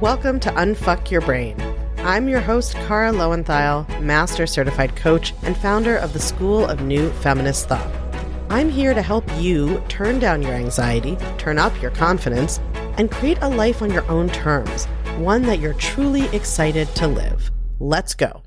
Welcome to Unfuck Your Brain. I'm your host, Cara Loewentheil, Master Certified Coach and founder of the School of New Feminist Thought. I'm here to help you turn down your anxiety, turn up your confidence, and create a life on your own terms, one that you're truly excited to live. Let's go.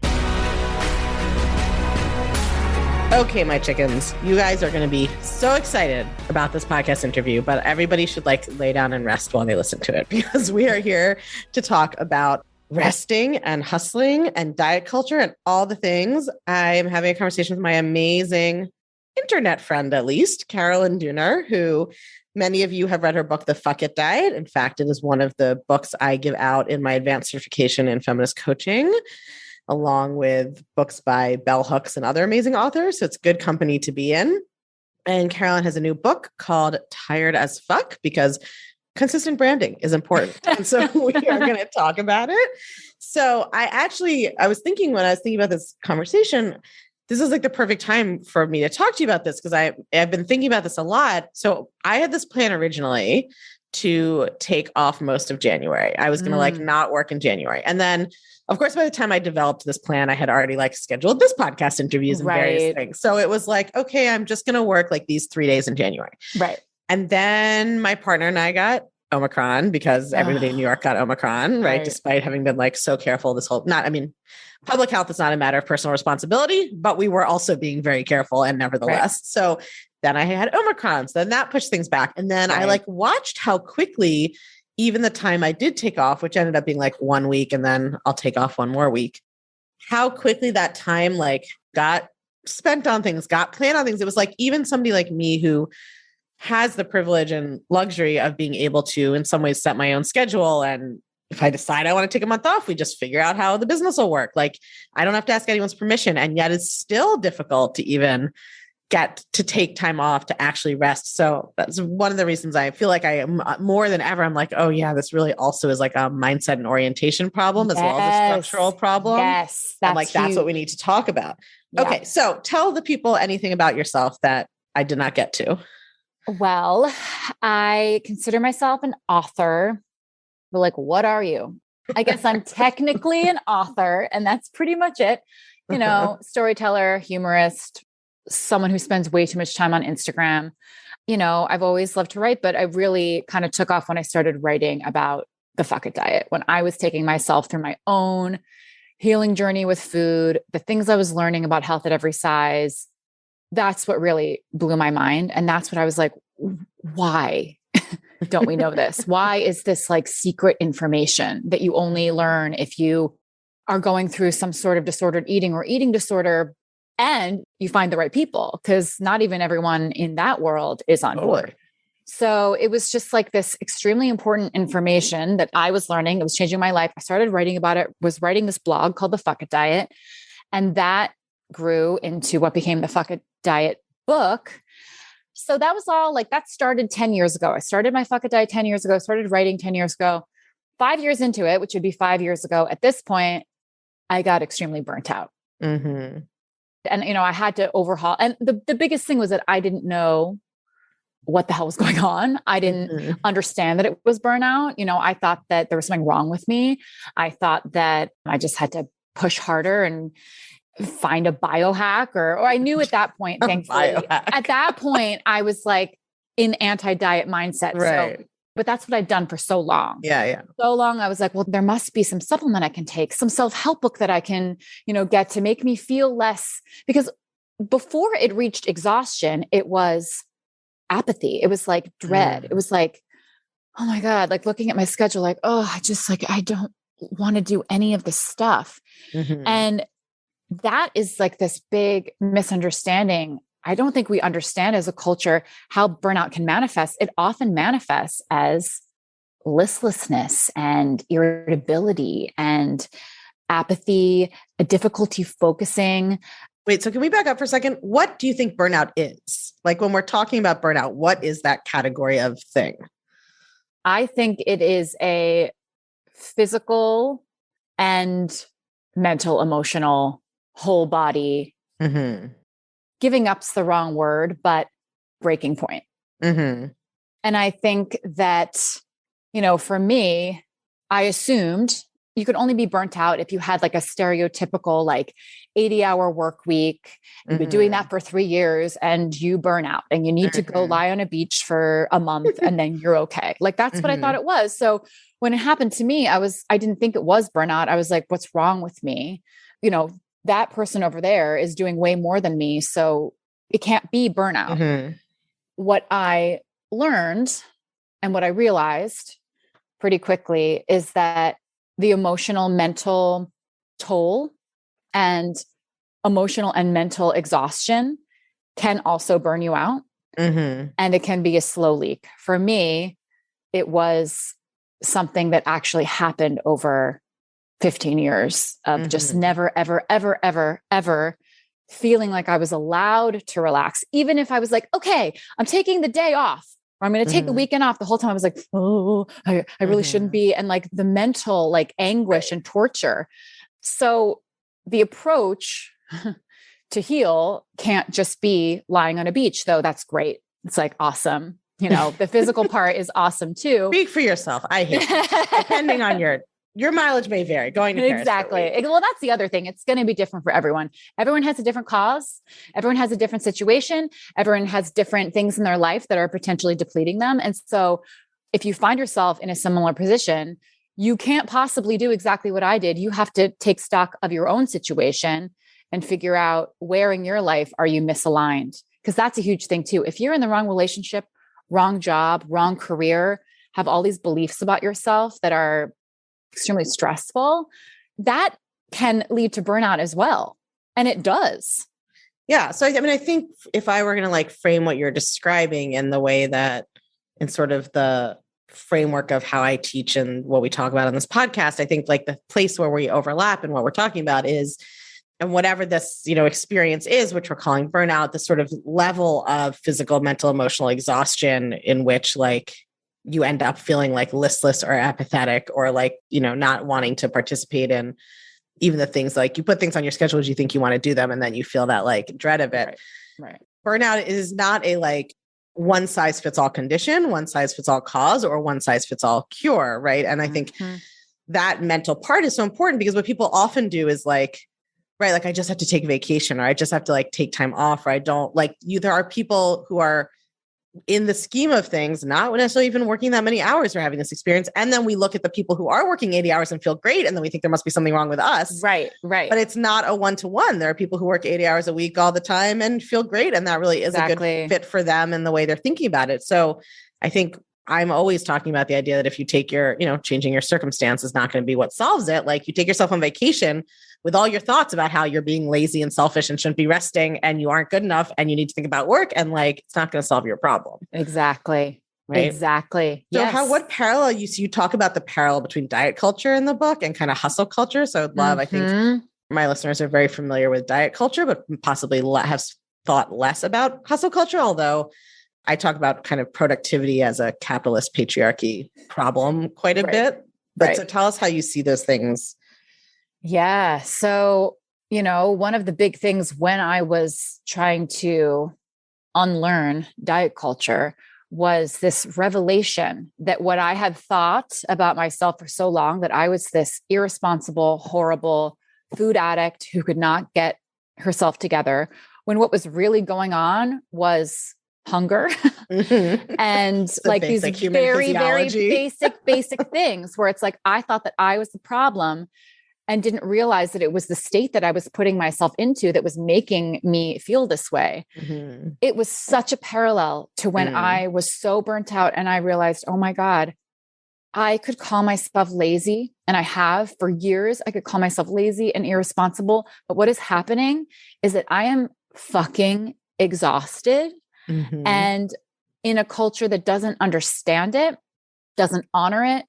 Okay, my chickens, you guys are going to be so excited about this podcast interview, but everybody should lay down and rest while they listen to it, because we are here to talk about resting and hustling and diet culture and all the things. I'm having a conversation with my amazing internet friend, at least, Caroline Dooner, who many of you have read her book, The Fuck It Diet. In fact, it is one of the books I give out in my advanced certification in feminist coaching, along with books by bell hooks and other amazing authors. So it's good company to be in. And Caroline has a new book called Tired as Fuck, because consistent branding is important. And so we are going to talk about it. So I was thinking when I was thinking about this conversation, this is the perfect time for me to talk to you about this, because I've been thinking about this a lot. So I had this plan originally to take off most of January. I was going to not work in January. And then of course, by the time I developed this plan, I had already scheduled this podcast interviews and various things. So it was okay, I'm just going to work these 3 days in January. Right. And then my partner and I got Omicron, because everybody in New York got Omicron, right? Despite having been so careful public health is not a matter of personal responsibility, but we were also being very careful and nevertheless. Right. So then I had Omicron. So then that pushed things back. And then I watched how quickly even the time I did take off, which ended up being 1 week, and then I'll take off one more week, how quickly that time got spent on things, got planned on things. It was even somebody like me who has the privilege and luxury of being able to, in some ways, set my own schedule. And if I decide I want to take a month off, we just figure out how the business will work. I don't have to ask anyone's permission. And yet it's still difficult to even get to take time off to actually rest. So that's one of the reasons I feel I am more than ever. I'm oh yeah, this really also is a mindset and orientation problem as well as a structural problem. Yes. That's what we need to talk about. Yeah. Okay. So tell the people anything about yourself that I did not get to. Well, I consider myself an author. But what are you? I guess I'm technically an author, and that's pretty much it. Storyteller, humorist, someone who spends way too much time on Instagram. I've always loved to write, but I really kind of took off when I started writing about the Fuck It Diet, when I was taking myself through my own healing journey with food, the things I was learning about health at every size. That's what really blew my mind. And that's what I was why don't we know this? Why is this secret information that you only learn if you are going through some sort of disordered eating or eating disorder, and you find the right people? Because not even everyone in that world is on board. So it was just this extremely important information that I was learning. It was changing my life. I started writing about it, was writing this blog called The Fuck It Diet. And that grew into what became the Fuck It Diet book. So that was all that started 10 years ago. I started my Fuck It Diet 10 years ago, started writing 10 years ago. 5 years into it, which would be 5 years ago at this point, I got extremely burnt out. Mm-hmm. And, I had to overhaul. And the biggest thing was that I didn't know what the hell was going on. I didn't understand that it was burnout. I thought that there was something wrong with me. I thought that I just had to push harder and find a biohack, or I knew at that point, thankfully, at that point, I was in anti-diet mindset. Right. So, but that's what I'd done for so long. Yeah. So long. I was well, there must be some supplement I can take, some self-help book that I can, get to make me feel less, because before it reached exhaustion, it was apathy. It was dread. It was oh my God, looking at my schedule, I just I don't want to do any of this stuff. Mm-hmm. And that is this big misunderstanding. I don't think we understand as a culture how burnout can manifest. It often manifests as listlessness and irritability and apathy, a difficulty focusing. Wait, so can we back up for a second? What do you think burnout is? When we're talking about burnout, what is that category of thing? I think it is a physical and mental, emotional, whole body. Mm-hmm. Giving up's the wrong word, but breaking point. Mm-hmm. And I think that, for me, I assumed you could only be burnt out if you had like a stereotypical like 80-hour work week. You've been doing that for 3 years and you burn out and you need to go lie on a beach for a month and then you're okay. Like that's what I thought it was. So when it happened to me, I didn't think it was burnout. I was like, what's wrong with me? You know, that person over there is doing way more than me. So it can't be burnout. What I learned and what I realized pretty quickly is that the emotional, mental toll and emotional and mental exhaustion can also burn you out. And it can be a slow leak. For me, it was something that actually happened over 15 years of just never, ever, ever, ever, ever feeling like I was allowed to relax. Even if I was like, okay, I'm taking the day off, or I'm going to take the weekend off. The whole time I was like, oh, I really shouldn't be. And like the mental like anguish and torture. So the approach to heal can't just be lying on a beach, though. That's great. It's like awesome. You know, the physical part is awesome too. Speak for yourself. I hate it. Depending on your mileage may vary going to Paris. Exactly. Well, that's the other thing. It's going to be different for everyone. Everyone has a different cause. Everyone has a different situation. Everyone has different things in their life that are potentially depleting them. And so if you find yourself in a similar position, you can't possibly do exactly what I did. You have to take stock of your own situation and figure out where in your life are you misaligned? Because that's a huge thing too. If you're in the wrong relationship, wrong job, wrong career, have all these beliefs about yourself that are extremely stressful, that can lead to burnout as well. And it does. Yeah. So, I mean, I think if I were going to like frame what you're describing in the way that in sort of the framework of how I teach and what we talk about on this podcast, I think like the place where we overlap and what we're talking about is, and whatever this, you know, experience is, which we're calling burnout, the sort of level of physical, mental, emotional exhaustion in which like you end up feeling like listless or apathetic or like, you know, not wanting to participate in even the things like you put things on your schedule as you think you want to do them. And then you feel that like dread of it. Right. Burnout is not a like one size fits all condition, one size fits all cause, or one size fits all cure. Right. And I think that mental part is so important because what people often do is like, right, like I just have to take vacation or I just have to like take time off or I don't like you. There are people who are in the scheme of things, not necessarily even working that many hours or having this experience. And then we look at the people who are working 80 hours and feel great. And then we think there must be something wrong with us. Right. But it's not a one-to-one. There are people who work 80 hours a week all the time and feel great. And that really is a good fit for them and the way they're thinking about it. So I think I'm always talking about the idea that if you take your, you know, changing your circumstance is not going to be what solves it. Like you take yourself on vacation with all your thoughts about how you're being lazy and selfish and shouldn't be resting and you aren't good enough and you need to think about work and like, it's not going to solve your problem. Exactly. Right. Exactly. So what parallel you talk about the parallel between diet culture in the book and kind of hustle culture. So I would love, I think my listeners are very familiar with diet culture, but possibly have thought less about hustle culture. Although I talk about kind of productivity as a capitalist patriarchy problem quite a bit. But so tell us how you see those things. Yeah. So, you know, one of the big things when I was trying to unlearn diet culture was this revelation that what I had thought about myself for so long, that I was this irresponsible, horrible food addict who could not get herself together, when what was really going on was hunger and like these very, very basic things where it's like, I thought that I was the problem and didn't realize that it was the state that I was putting myself into that was making me feel this way. It was such a parallel to when I was so burnt out and I realized, oh my God, I could call myself lazy. And I have for years, I could call myself lazy and irresponsible. But what is happening is that I am fucking exhausted. And in a culture that doesn't understand it, doesn't honor it,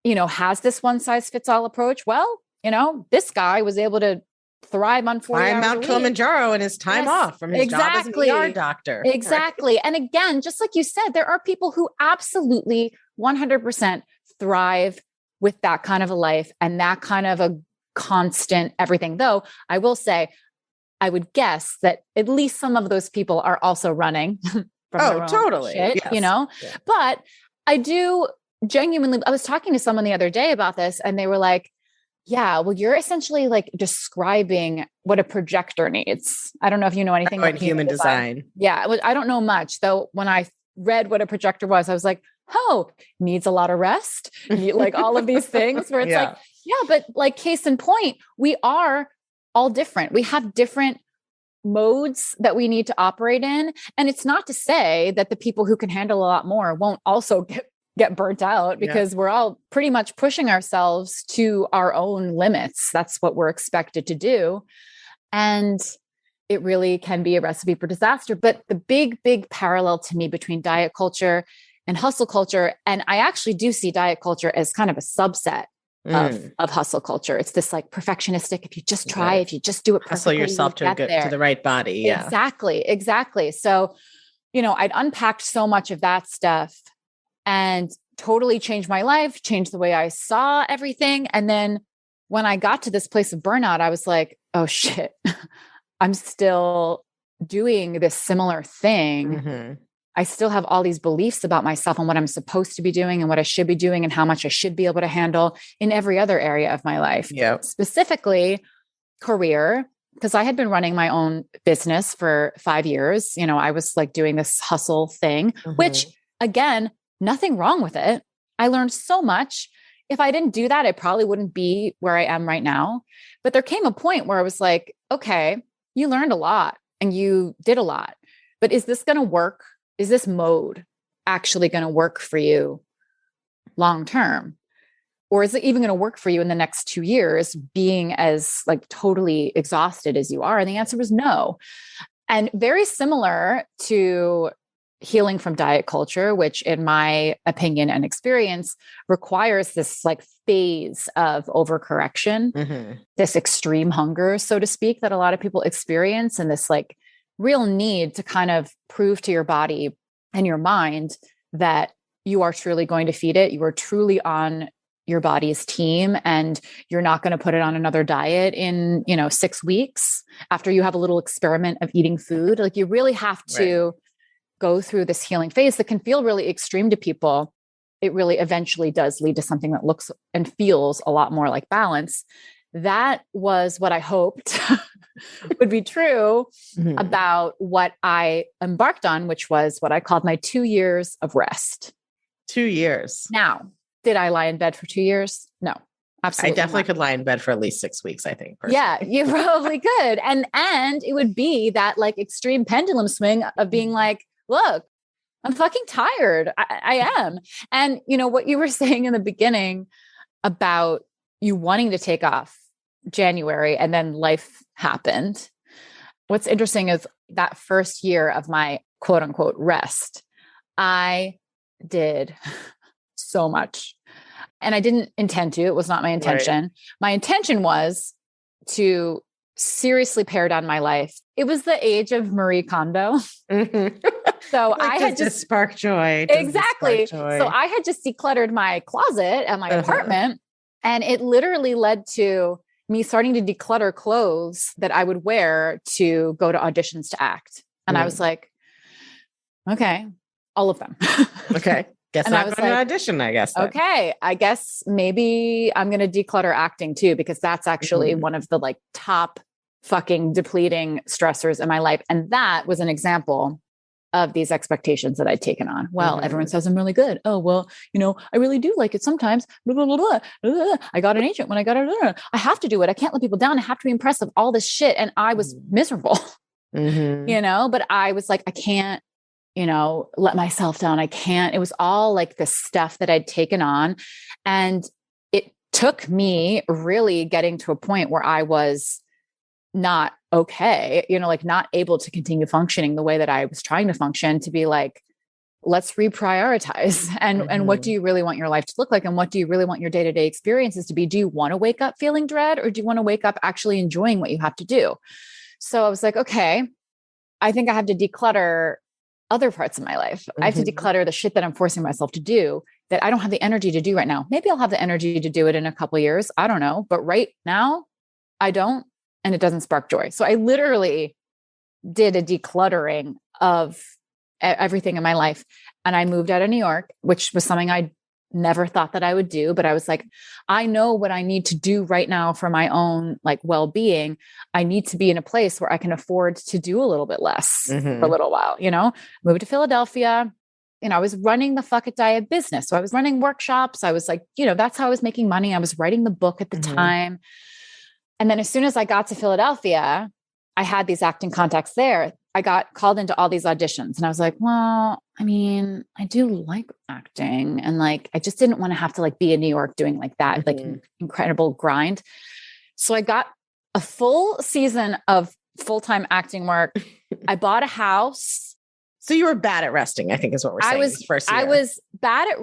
you know, has this one size fits all approach. Well, you know, this guy was able to thrive on 40 hours Mount Kilimanjaro in his time off from his job as an ER doctor. Exactly. Right. And again, just like you said, there are people who absolutely 100% thrive with that kind of a life and that kind of a constant everything. Though I will say, I would guess that at least some of those people are also running from their own shit, you know, but I do genuinely, I was talking to someone the other day about this and they were like, yeah, well, you're essentially like describing what a projector needs. I don't know if you know anything about human design. Yeah, I don't know much, though. When I read what a projector was, I was like, oh, needs a lot of rest. Like all of these things where it's like, yeah, but like case in point, we are all different. We have different modes that we need to operate in. And it's not to say that the people who can handle a lot more won't also get burnt out, because we're all pretty much pushing ourselves to our own limits. That's what we're expected to do. And it really can be a recipe for disaster. But the big parallel to me between diet culture and hustle culture, and I actually do see diet culture as kind of a subset of hustle culture. It's this like perfectionistic, if you just try, if you just do it perfectly, hustle yourself to the right body. Yeah, exactly. So, I'd unpacked so much of that stuff and totally changed my life, changed the way I saw everything. And then when I got to this place of burnout, I was like, oh shit, I'm still doing this similar thing. Mm-hmm. I still have all these beliefs about myself and what I'm supposed to be doing and what I should be doing and how much I should be able to handle in every other area of my life. Yeah. Specifically career, because I had been running my own business for 5 years. I was like doing this hustle thing, which again, nothing wrong with it. I learned so much. If I didn't do that, I probably wouldn't be where I am right now. But there came a point where I was like, okay, you learned a lot and you did a lot, but is this going to work? Is this mode actually going to work for you long term? Or is it even going to work for you in the next 2 years, being as like totally exhausted as you are? And the answer was no. And very similar to healing from diet culture, which in my opinion and experience requires this like phase of overcorrection, this extreme hunger, so to speak, that a lot of people experience, and this like real need to kind of prove to your body and your mind that you are truly going to feed it. You are truly on your body's team, and you're not going to put it on another diet in, 6 weeks after you have a little experiment of eating food. Like you really have to go through this healing phase that can feel really extreme to people. It really eventually does lead to something that looks and feels a lot more like balance. That was what I hoped would be true about what I embarked on, which was what I called my 2 years of rest. 2 years. Now, did I lie in bed for 2 years? No, absolutely. I definitely could lie in bed for at least 6 weeks, I think. Personally. Yeah, you probably could. And it would be that like extreme pendulum swing of being like, look, I'm fucking tired. I am. And what you were saying in the beginning about you wanting to take off January and then life happened. What's interesting is that first year of my quote unquote rest, I did so much. And I didn't intend to. It was not my intention. Right. My intention was to seriously pare down my life. It was the age of Marie Kondo. So I had just spark joy. Exactly. So I had just decluttered my closet at my apartment, and it literally led to me starting to declutter clothes that I would wear to go to auditions to act. And I was like, okay, all of them. Okay. Guess I'm not going to audition, I guess. Then. Okay. I guess maybe I'm going to declutter acting too, because that's actually one of the like top fucking depleting stressors in my life. And that was an example of these expectations that I'd taken on. Well, everyone says I'm really good. Oh, well, I really do like it sometimes. Blah, blah, blah, blah, blah. I got an agent when I got it. I have to do it. I can't let people down. I have to be impressive. All this shit. And I was miserable, but I was like, I can't, let myself down. I can't. It was all like the stuff that I'd taken on. And it took me really getting to a point where I was not okay, like not able to continue functioning the way that I was trying to function, to be like, let's reprioritize. And what do you really want your life to look like? And what do you really want your day-to-day experiences to be? Do you want to wake up feeling dread, or do you want to wake up actually enjoying what you have to do? So I was like, okay, I think I have to declutter other parts of my life. I have to declutter the shit that I'm forcing myself to do that I don't have the energy to do right now. Maybe I'll have the energy to do it in a couple of years. I don't know. But right now I don't. And it doesn't spark joy. So I literally did a decluttering of everything in my life. And I moved out of New York, which was something I never thought that I would do, but I was like, I know what I need to do right now for my own like well-being. I need to be in a place where I can afford to do a little bit less for a little while, moved to Philadelphia. I was running the Fuck It Diet business. So I was running workshops. I was like, that's how I was making money. I was writing the book at the time. And then as soon as I got to Philadelphia, I had these acting contacts there. I got called into all these auditions and I was like, well, I mean, I do like acting. And like, I just didn't want to have to like be in New York doing like that, like incredible grind. So I got a full season of full-time acting work. I bought a house. So you were bad at resting, I think is what we're saying. I was bad at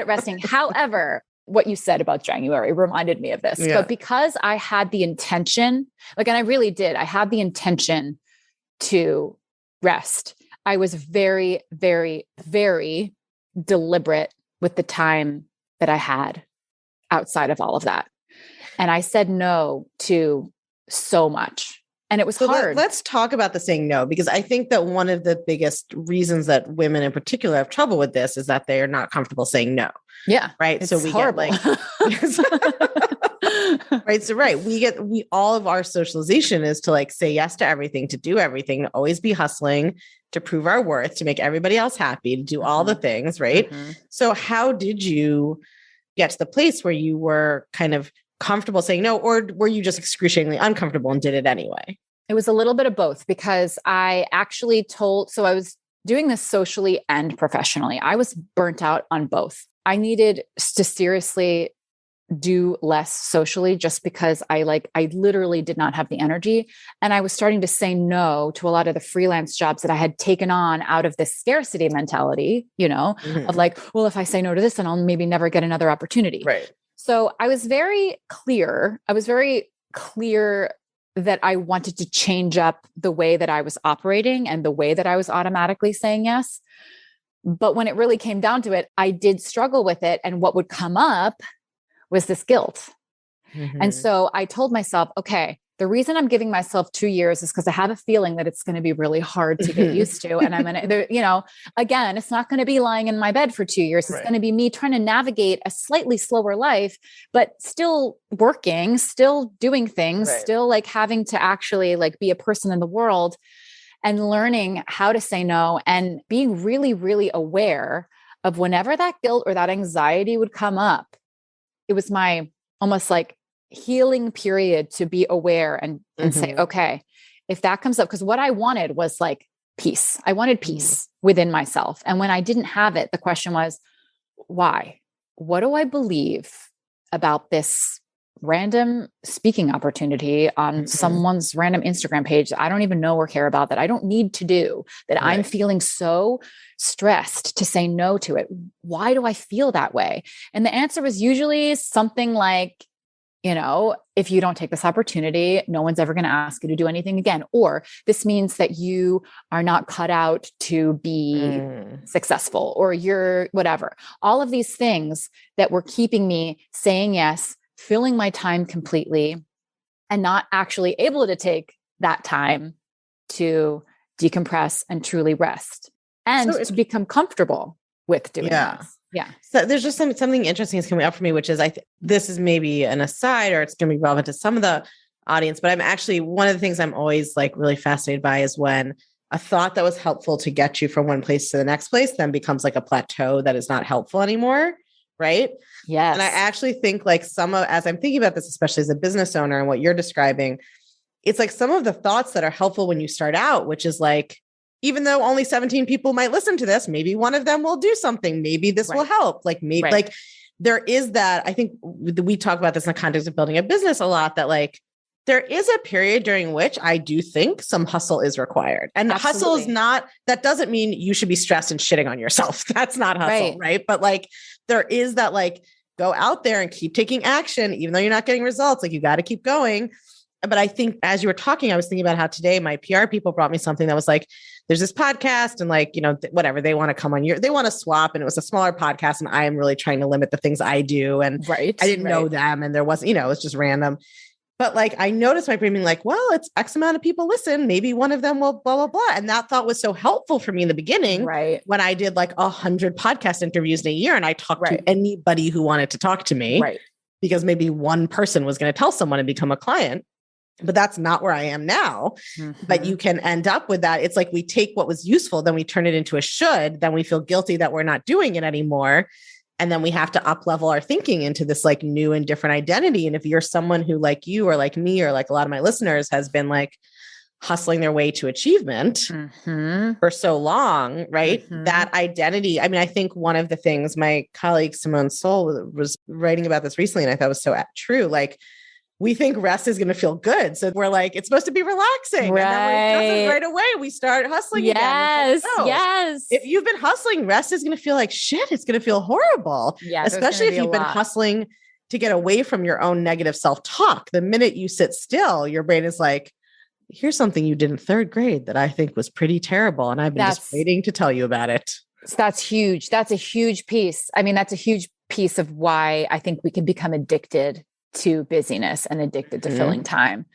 resting. However, what you said about January reminded me of this, but because I had the intention, and I really did, I had the intention to rest. I was very, very, very deliberate with the time that I had outside of all of that. And I said no to so much. And it was hard. Let's talk about the saying no, because I think that one of the biggest reasons that women in particular have trouble with this is that they are not comfortable saying no. Yeah. Right. It's so we horrible. Right. So, all of our socialization is to like say yes to everything, to do everything, to always be hustling, to prove our worth, to make everybody else happy, to do all the things. Right. So how did you get to the place where you were kind of comfortable saying no, or were you just excruciatingly uncomfortable and did it anyway? It was a little bit of both because I actually so I was doing this socially and professionally. I was burnt out on both. I needed to seriously do less socially just because I literally did not have the energy. And I was starting to say no to a lot of the freelance jobs that I had taken on out of this scarcity mentality, of like, well, if I say no to this, then I'll maybe never get another opportunity. Right. So I was very clear. That I wanted to change up the way that I was operating and the way that I was automatically saying yes. But when it really came down to it, I did struggle with it. And what would come up was this guilt. And so I told myself, okay, the reason I'm giving myself 2 years is because I have a feeling that it's going to be really hard to get used to. And I'm going to, again, it's not going to be lying in my bed for 2 years. It's going to be me trying to navigate a slightly slower life, but still working, still doing things, still like having to actually like be a person in the world and learning how to say no and being really, really aware of whenever that guilt or that anxiety would come up. It was my almost like healing period to be aware and say, okay, if that comes up, because what I wanted was like peace. I wanted peace within myself. And when I didn't have it, the question was, why? What do I believe about this random speaking opportunity on someone's random Instagram page that I don't even know or care about, that I don't need to do, that I'm feeling so stressed to say no to it? Why do I feel that way? And the answer was usually something like, if you don't take this opportunity, no one's ever going to ask you to do anything again. Or this means that you are not cut out to be successful, or you're whatever. All of these things that were keeping me saying yes, filling my time completely, and not actually able to take that time to decompress and truly rest and to become comfortable with doing this. Yeah. So there's just something interesting is coming up for me, which is this is maybe an aside, or it's going to be relevant to some of the audience, but I'm actually, one of the things I'm always like really fascinated by is when a thought that was helpful to get you from one place to the next place then becomes like a plateau that is not helpful anymore. Right. Yes. And I actually think like as I'm thinking about this, especially as a business owner and what you're describing, it's like some of the thoughts that are helpful when you start out, which is like, even though only 17 people might listen to this, maybe one of them will do something. Maybe this will help. Like maybe like there is that. I think we talk about this in the context of building a business a lot, that like there is a period during which I do think some hustle is required. And hustle is not, that doesn't mean you should be stressed and shitting on yourself. That's not hustle. Right. But like, there is that, like, go out there and keep taking action, even though you're not getting results. Like you got to keep going. But I think as you were talking, I was thinking about how today my PR people brought me something that was like, there's this podcast and like, whatever, they want to come on they want to swap. And it was a smaller podcast. And I am really trying to limit the things I do. And I didn't know them. And there wasn't, it was just random. But like, I noticed my brain being like, well, it's X amount of people listen. Maybe one of them will blah, blah, blah. And that thought was so helpful for me in the beginning. Right. When I did like 100 podcast interviews in a year and I talked Right. to anybody who wanted to talk to me, Right. because maybe one person was going to tell someone and become a client. But that's not where I am now. Mm-hmm. But you can end up with that. It's like we take what was useful, then we turn it into a should, then we feel guilty that we're not doing it anymore. And then we have to up level our thinking into this like new and different identity. And if you're someone who like you or like me or like a lot of my listeners has been like hustling their way to achievement for so long, right? That identity. I mean, I think one of the things my colleague Simone Soul was writing about this recently, and I thought was so true. Like, we think rest is going to feel good. So we're like, it's supposed to be relaxing. Right. And then when it doesn't right away, we start hustling again. Yes. Like, no. Yes. If you've been hustling, rest is going to feel like shit. It's going to feel horrible. Yeah. Especially if you've been hustling to get away from your own negative self-talk. The minute you sit still, your brain is like, here's something you did in third grade that I think was pretty terrible. And I've been just waiting to tell you about it. That's huge. That's a huge piece. I mean, that's a huge piece of why I think we can become addicted to busyness and addicted to filling time.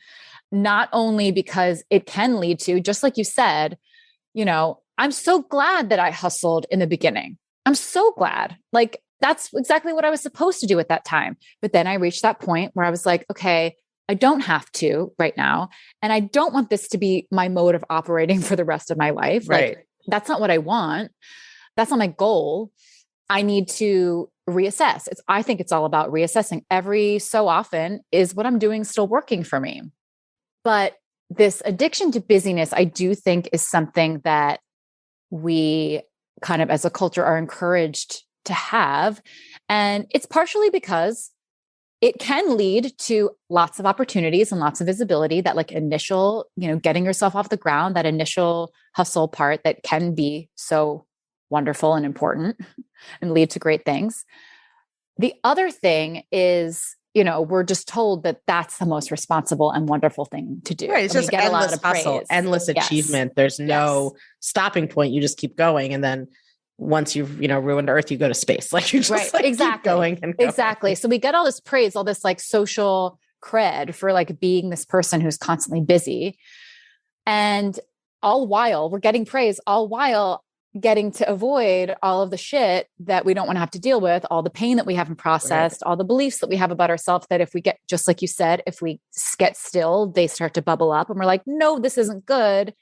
Not only because it can lead to, just like you said, you know, I'm so glad that I hustled in the beginning. I'm so glad. Like, that's exactly what I was supposed to do at that time. But then I reached that point where I was like, okay, I don't have to right now. And I don't want this to be my mode of operating for the rest of my life. Right. Like, that's not what I want. That's not my goal. I need to reassess. I think it's all about reassessing. Every so often, is what I'm doing still working for me? But this addiction to busyness, I do think is something that we kind of as a culture are encouraged to have. And it's partially because it can lead to lots of opportunities and lots of visibility, that like initial, you know, getting yourself off the ground, that initial hustle part that can be so wonderful and important and lead to great things. The other thing is, you know, we're just told that that's the most responsible and wonderful thing to do. Right. It's just get endless a lot of hustle, praise. endless achievement. There's no stopping point. You just keep going. And then once you've, you know, ruined Earth, you go to space. Like you just like keep going and going. Exactly. So we get all this praise, all this like social cred for like being this person who's constantly busy. And all while we're getting praise, all while getting to avoid all of the shit that we don't want to have to deal with, all the pain that we haven't processed, all the beliefs that we have about ourselves, that if we get, just like you said, if we get still, they start to bubble up and we're like, no, this isn't good.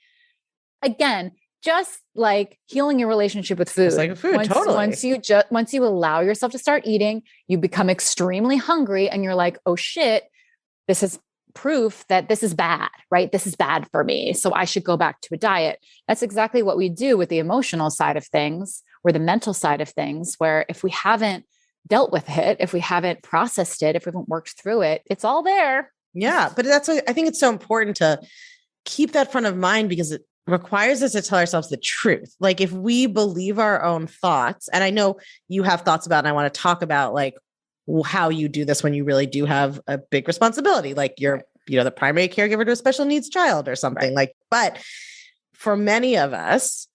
Again, just like healing your relationship with food. It's like food, totally. Once you allow yourself to start eating, you become extremely hungry and you're like, oh shit, this is proof that this is bad, right? This is bad for me. So I should go back to a diet. That's exactly what we do with the emotional side of things or the mental side of things, where if we haven't dealt with it, if we haven't processed it, if we haven't worked through it, it's all there. Yeah. But that's why I think it's so important to keep that front of mind, because it requires us to tell ourselves the truth. Like if we believe our own thoughts, and I know you have thoughts about, and I want to talk about like how you do this when you really do have a big responsibility, like you're, you know, the primary caregiver to a special needs child or something like, but for many of us,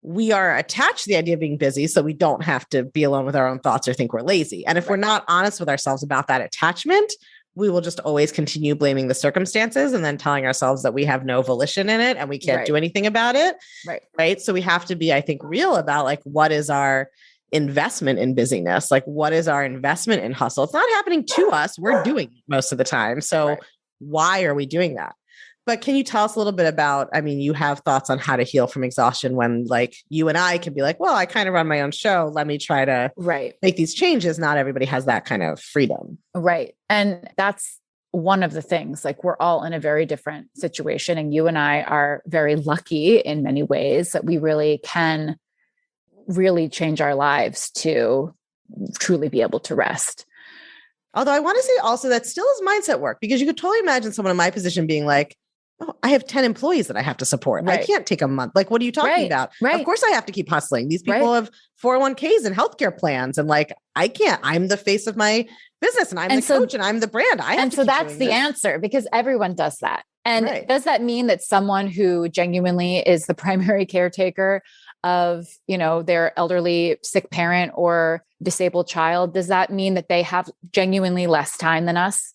we are attached to the idea of being busy. So we don't have to be alone with our own thoughts or think we're lazy. And if we're not honest with ourselves about that attachment, we will just always continue blaming the circumstances and then telling ourselves that we have no volition in it and we can't do anything about it. Right. So we have to be, I think, real about like, what is our investment in busyness? Like, what is our investment in hustle? It's not happening to us. We're doing it most of the time. So why are we doing that? But can you tell us a little bit about, I mean, you have thoughts on how to heal from exhaustion when like you and I can be like, well, I kind of run my own show. Let me try to make these changes. Not everybody has that kind of freedom. Right. And that's one of the things, like we're all in a very different situation. And you and I are very lucky in many ways that we really can really change our lives to truly be able to rest. Although I want to say also that still is mindset work, because you could totally imagine someone in my position being like, oh, I have 10 employees that I have to support. I can't take a month. Like, what are you talking about? Of course I have to keep hustling. These people have 401ks and healthcare plans. And like, I can't, I'm the face of my business and I'm the coach and I'm the brand. That's the answer, because everyone does that. And does that mean that someone who genuinely is the primary caretaker of, you know, their elderly sick parent or disabled child, does that mean that they have genuinely less time than us?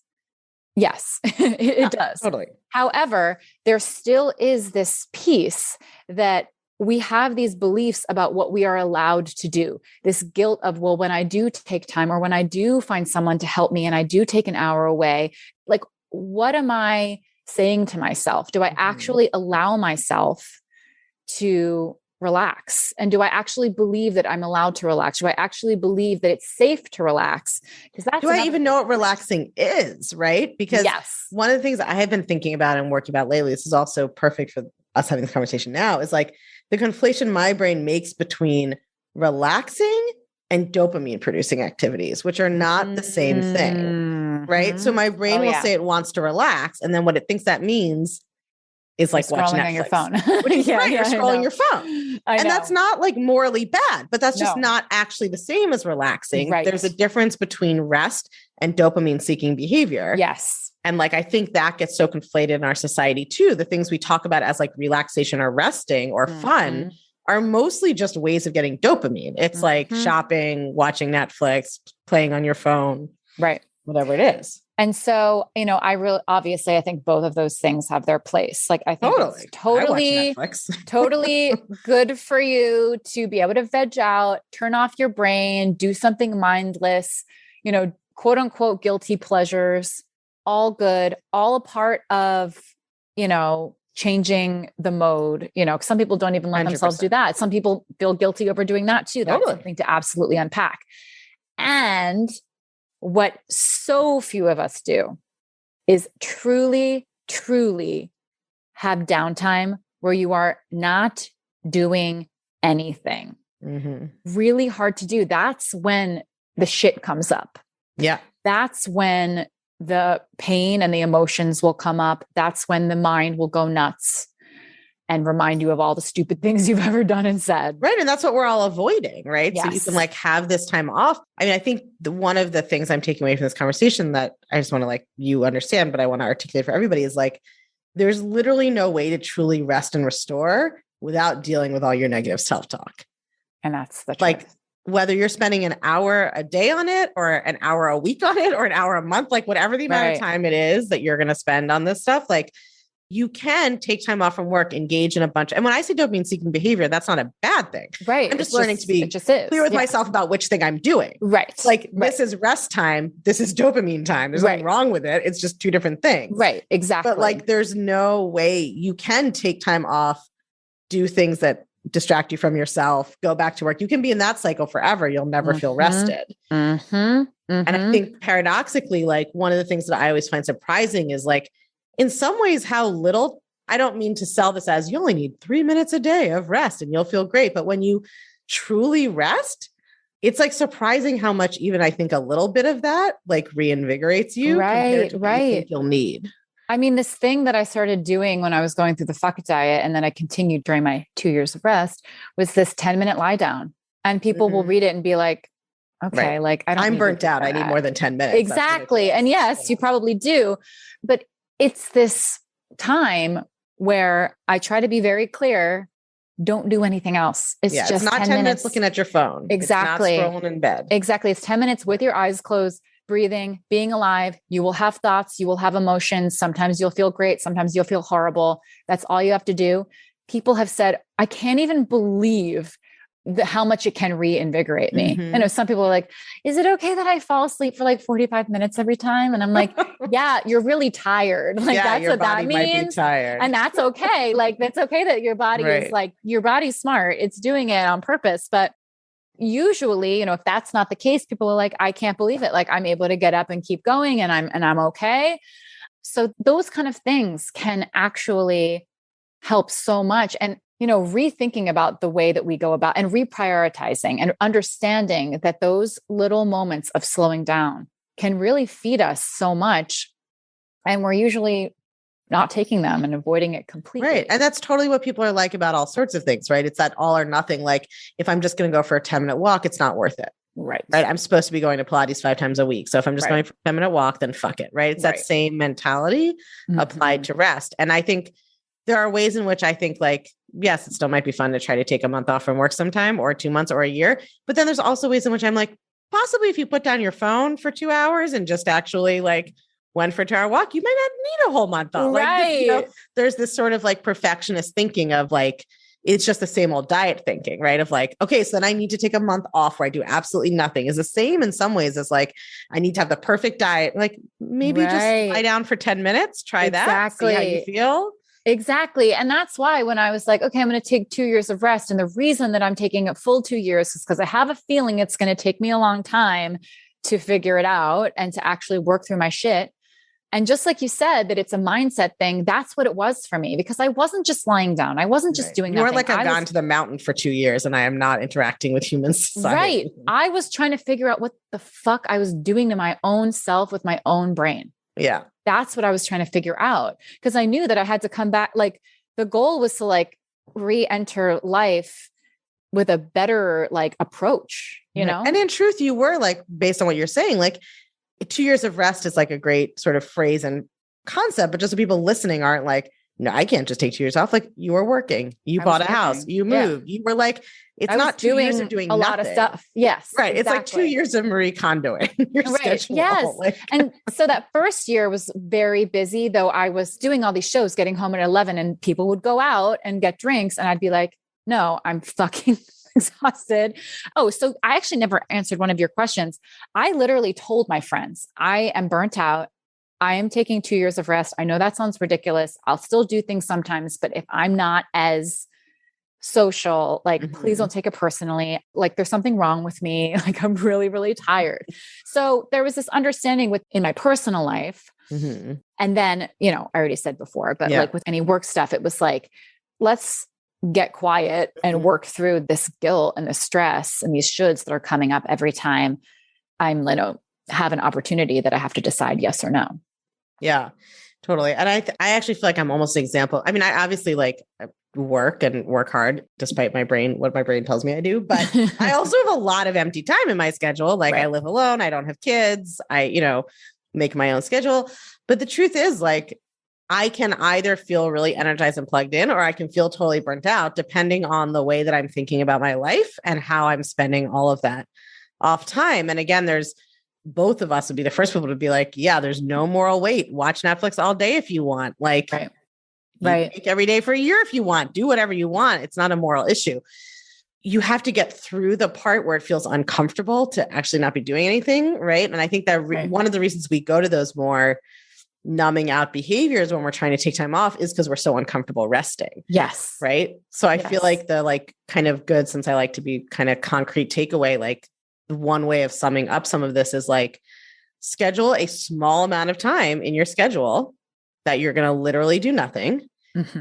Yes, it does. Totally. However, there still is this piece that we have these beliefs about what we are allowed to do. This guilt of, well, when I do take time or when I do find someone to help me and I do take an hour away, like, what am I saying to myself? Do I actually allow myself to relax? And do I actually believe that I'm allowed to relax? Do I actually believe that it's safe to relax? Because that's I even know what relaxing is, right? Because one of the things I have been thinking about and working about lately, this is also perfect for us having this conversation now, is like the conflation my brain makes between relaxing and dopamine producing activities, which are not the same thing, right? So my brain will say it wants to relax. And then what it thinks that means is like watching Netflix on your phone. Which is right, you're scrolling your phone. And that's not like morally bad, but that's just not actually the same as relaxing. Right. There's a difference between rest and dopamine seeking behavior. Yes. And like, I think that gets so conflated in our society too. The things we talk about as like relaxation or resting or fun are mostly just ways of getting dopamine. It's like shopping, watching Netflix, playing on your phone, right? Whatever it is. And so, obviously, I think both of those things have their place. Like, I think it's totally good for you to be able to veg out, turn off your brain, do something mindless, quote unquote, guilty pleasures, all good, all a part of, changing the mode, some people don't even let 100%. Themselves do that. Some people feel guilty over doing that too. That's something to absolutely unpack. And what so few of us do is truly, truly have downtime where you are not doing anything. Really hard to do. That's when the shit comes up. Yeah. That's when the pain and the emotions will come up. That's when the mind will go nuts and remind you of all the stupid things you've ever done and said. Right. And that's what we're all avoiding, right? Yes. So you can like have this time off. I mean, I think one of the things I'm taking away from this conversation that I just want to like you understand, but I want to articulate for everybody is like, there's literally no way to truly rest and restore without dealing with all your negative self-talk. And that's the truth. Like whether you're spending an hour a day on it or an hour a week on it or an hour a month, like whatever the amount of time it is that you're going to spend on this stuff, like you can take time off from work, engage in a bunch. And when I say dopamine seeking behavior, that's not a bad thing. Right. I'm just learning to be clear with myself about which thing I'm doing. Right. Like this is rest time. This is dopamine time. There's nothing wrong with it. It's just two different things. Right. Exactly. But like, there's no way you can take time off, do things that distract you from yourself, go back to work. You can be in that cycle forever. You'll never feel rested. And I think paradoxically, like one of the things that I always find surprising is like, in some ways, how little, I don't mean to sell this as you only need 3 minutes a day of rest and you'll feel great. But when you truly rest, it's like surprising how much even I think a little bit of that like reinvigorates you compared to what you think you'll need. I mean, this thing that I started doing when I was going through the fuck diet and then I continued during my 2 years of rest was this 10-minute lie down. And people will read it and be like, okay, like I'm burnt out. I need more than 10 minutes. Exactly. And yes, you probably do. But it's this time where I try to be very clear. Don't do anything else. It's just it's not 10 minutes looking at your phone. Exactly. It's not scrolling in bed. Exactly. It's 10 minutes with your eyes closed, breathing, being alive. You will have thoughts. You will have emotions. Sometimes you'll feel great. Sometimes you'll feel horrible. That's all you have to do. People have said, I can't even believe how much it can reinvigorate me. I know some people are like, is it okay that I fall asleep for like 45 minutes every time? And I'm like, yeah, you're really tired. Like that's what that means. And that's okay. Like, that's okay that your body is like, your body's smart. It's doing it on purpose. But usually, if that's not the case, people are like, I can't believe it. Like I'm able to get up and keep going and I'm okay. So those kind of things can actually help so much. And rethinking about the way that we go about and reprioritizing and understanding that those little moments of slowing down can really feed us so much. And we're usually not taking them and avoiding it completely. Right. And that's totally what people are like about all sorts of things, right? It's that all or nothing. Like if I'm just going to go for a 10-minute walk, it's not worth it. Right. I'm supposed to be going to Pilates 5 times a week. So if I'm just going for a 10-minute walk, then fuck it. Right. It's that same mentality applied to rest. And I think there are ways in which I think like, yes, it still might be fun to try to take a month off from work sometime or 2 months or a year. But then there's also ways in which I'm like, possibly if you put down your phone for 2 hours and just actually like went for a 2-hour walk, you might not need a whole month off. Like, there's this sort of like perfectionist thinking of like, it's just the same old diet thinking, right? Of like, okay, so then I need to take a month off where I do absolutely nothing. Is the same in some ways as like, I need to have the perfect diet. Like maybe just lie down for 10 minutes, try that, see how you feel. Exactly. And that's why when I was like, okay, I'm going to take 2 years of rest. And the reason that I'm taking a full 2 years is because I have a feeling it's going to take me a long time to figure it out and to actually work through my shit. And just like you said, that it's a mindset thing. That's what it was for me, because I wasn't just lying down. I wasn't just doing nothing. You were like, I've gone to the mountain for 2 years and I am not interacting with human society. Right. I was trying to figure out what the fuck I was doing to my own self with my own brain. Yeah. That's what I was trying to figure out, because I knew that I had to come back. Like the goal was to like re-enter life with a better like approach, you know? And in truth, you were like, based on what you're saying, like 2 years of rest is like a great sort of phrase and concept, but just the people listening aren't like, no, I can't just take 2 years off. Like you were working, you bought a house, you moved, you were like, it's not 2 years of doing a lot of stuff. Yes. Right. Exactly. It's like 2 years of Marie Kondoing your schedule. Yes. Like. And so that first year was very busy, though I was doing all these shows, getting home at 11 and people would go out and get drinks. And I'd be like, no, I'm fucking exhausted. Oh, so I actually never answered one of your questions. I literally told my friends, I am burnt out. I am taking 2 years of rest. I know that sounds ridiculous. I'll still do things sometimes, but if I'm not as social, like, please don't take it personally. Like there's something wrong with me. Like I'm really, really tired. So there was this understanding in my personal life. And then, you know, I already said before, but like with any work stuff, it was like, let's get quiet and work through this guilt and the stress and these shoulds that are coming up every time I'm, you know, have an opportunity that I have to decide yes or no. Yeah, totally. And I actually feel like I'm almost an example. I mean, I obviously like work and work hard despite what my brain tells me I do, but I also have a lot of empty time in my schedule. Like I live alone. I don't have kids. I, you know, make my own schedule. But the truth is like, I can either feel really energized and plugged in, or I can feel totally burnt out depending on the way that I'm thinking about my life and how I'm spending all of that off time. And again, both of us would be the first people to be like, yeah, there's no moral weight. Watch Netflix all day if you want. Like, make every day for a year if you want. Do whatever you want. It's not a moral issue. You have to get through the part where it feels uncomfortable to actually not be doing anything. Right. And I think that one of the reasons we go to those more numbing out behaviors when we're trying to take time off is because we're so uncomfortable resting. Yes. Right. So I feel like the like kind of good, since I like to be kind of concrete takeaway, like one way of summing up some of this is like schedule a small amount of time in your schedule that you're going to literally do nothing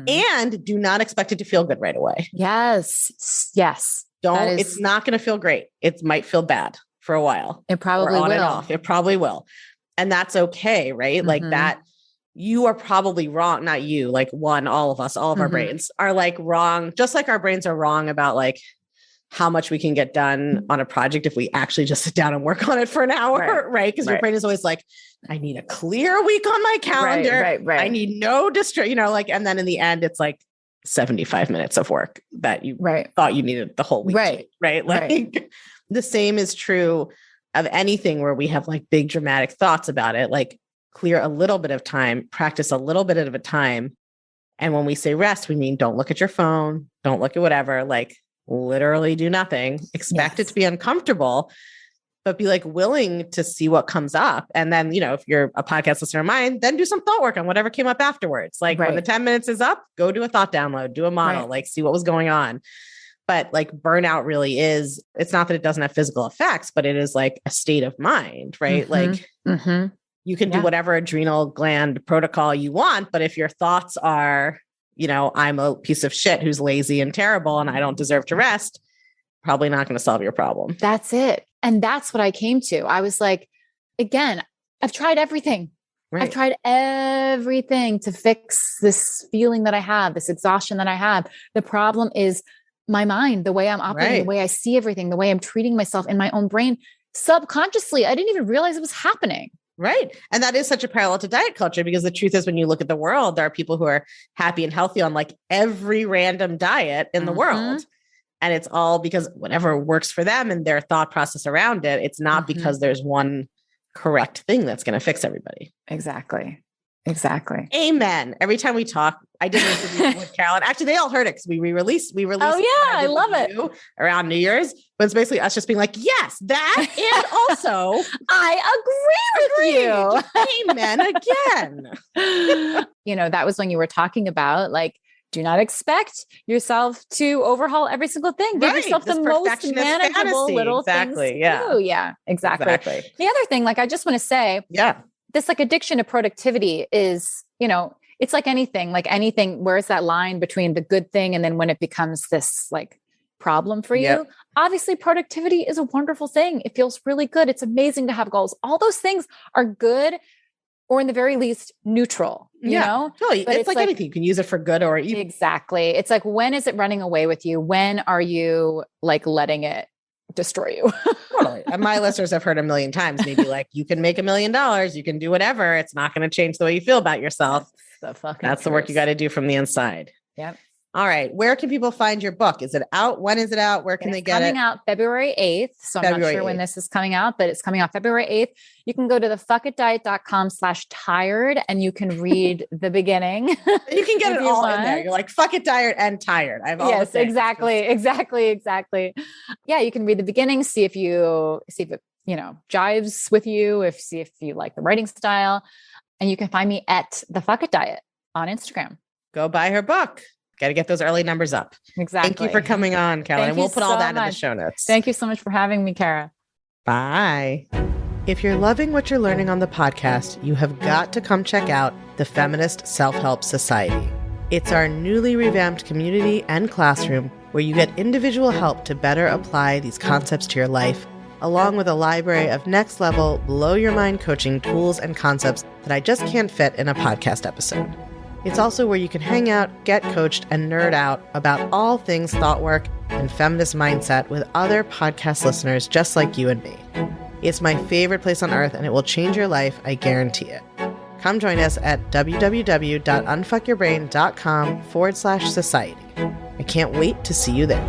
and do not expect it to feel good right away. Yes. Yes. It's not going to feel great. It might feel bad for a while. It probably will. It probably will. And that's okay, right? Like that, you are probably wrong. Not you, like all of us, all of our brains are like wrong. Just like our brains are wrong about like how much we can get done on a project if we actually just sit down and work on it for an hour, right? Because your brain is always like, I need a clear week on my calendar. I need no distract, you know, like, and then in the end, it's like 75 minutes of work that you thought you needed the whole week. Right. Like the same is true of anything where we have like big dramatic thoughts about it, like clear a little bit of time, practice a little bit at a time. And when we say rest, we mean don't look at your phone, don't look at whatever, like literally do nothing, expect it to be uncomfortable, but be like willing to see what comes up. And then, you know, if you're a podcast listener of mine, then do some thought work on whatever came up afterwards. Like when the 10 minutes is up, go do a thought download, do a model, like see what was going on. But like burnout really is, it's not that it doesn't have physical effects, but it is like a state of mind, right? Like you can do whatever adrenal gland protocol you want, but if your thoughts are, you know, I'm a piece of shit who's lazy and terrible and I don't deserve to rest, probably not going to solve your problem. That's it. And that's what I came to. I was like, again, I've tried everything. I've tried everything to fix this feeling that I have, this exhaustion that I have. The problem is my mind, the way I'm operating, the way I see everything, the way I'm treating myself in my own brain subconsciously. I didn't even realize it was happening. Right. And that is such a parallel to diet culture, because the truth is when you look at the world, there are people who are happy and healthy on like every random diet in the world. And it's all because whatever works for them and their thought process around it. It's not because there's one correct thing that's going to fix everybody. Exactly. Amen. Every time we talk, I did an interview with Caroline. Actually, they all heard it because we released. Oh yeah, I love it. Around New Year's, but it's basically us just being like, yes, that, and also I agree with you. Amen again. That was when you were talking about like, do not expect yourself to overhaul every single thing. Give yourself the most manageable little things to do. Yeah, exactly. The other thing, like, I just want to say, this like addiction to productivity is, it's like anything, where's that line between the good thing and then when it becomes this like problem for you? Obviously, productivity is a wonderful thing. It feels really good. It's amazing to have goals. All those things are good, or in the very least neutral, you know? Totally. It's like anything. You can use it for good or evil. Exactly. It's like, when is it running away with you? When are you like letting it destroy you? Totally. And my listeners have heard a million times, maybe like, you can make $1 million, you can do whatever. It's not going to change the way you feel about yourself. That's the work you got to do from the inside. Yep. All right. Where can people find your book? Is it out? When is it out? Where can they get it? It's coming out February 8th. So I'm not sure when this is coming out, but it's coming out February 8th. You can go to thefuckitdiet.com/tired and you can read the beginning. You can get it all in there. You're like, fuck it, diet and tired. I have all the things. Exactly. Yeah. You can read the beginning, see if it, jives with you, see if you like the writing style. And you can find me at The Fuck It Diet on Instagram. Go buy her book. Got to get those early numbers up. Exactly. Thank you for coming on, Caroline. We'll put all that in the show notes. Thank you so much for having me, Kara. Bye. If you're loving what you're learning on the podcast, you have got to come check out the Feminist Self-Help Society. It's our newly revamped community and classroom where you get individual help to better apply these concepts to your life, along with a library of next-level, blow-your-mind coaching tools and concepts that I just can't fit in a podcast episode. It's also where you can hang out, get coached, and nerd out about all things thought work and feminist mindset with other podcast listeners just like you and me. It's my favorite place on earth, and it will change your life, I guarantee it. Come join us at www.unfuckyourbrain.com/society. I can't wait to see you there.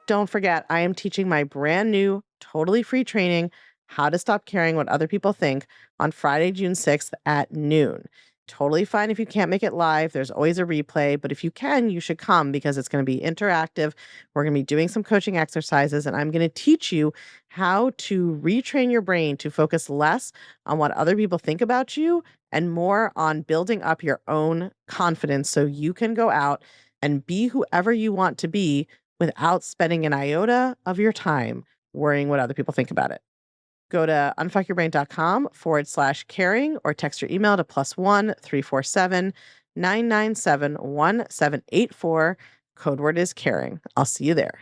Don't forget, I am teaching my brand new, totally free training, How to Stop Caring What Other People Think, on Friday, June 6th at noon. Totally fine if you can't make it live. There's always a replay, but if you can, you should come because it's going to be interactive. We're going to be doing some coaching exercises, and I'm going to teach you how to retrain your brain to focus less on what other people think about you and more on building up your own confidence so you can go out and be whoever you want to be without spending an iota of your time worrying what other people think about it. Go to unfuckyourbrain.com/caring or text your email to +1 347 997 1784. Code word is caring. I'll see you there.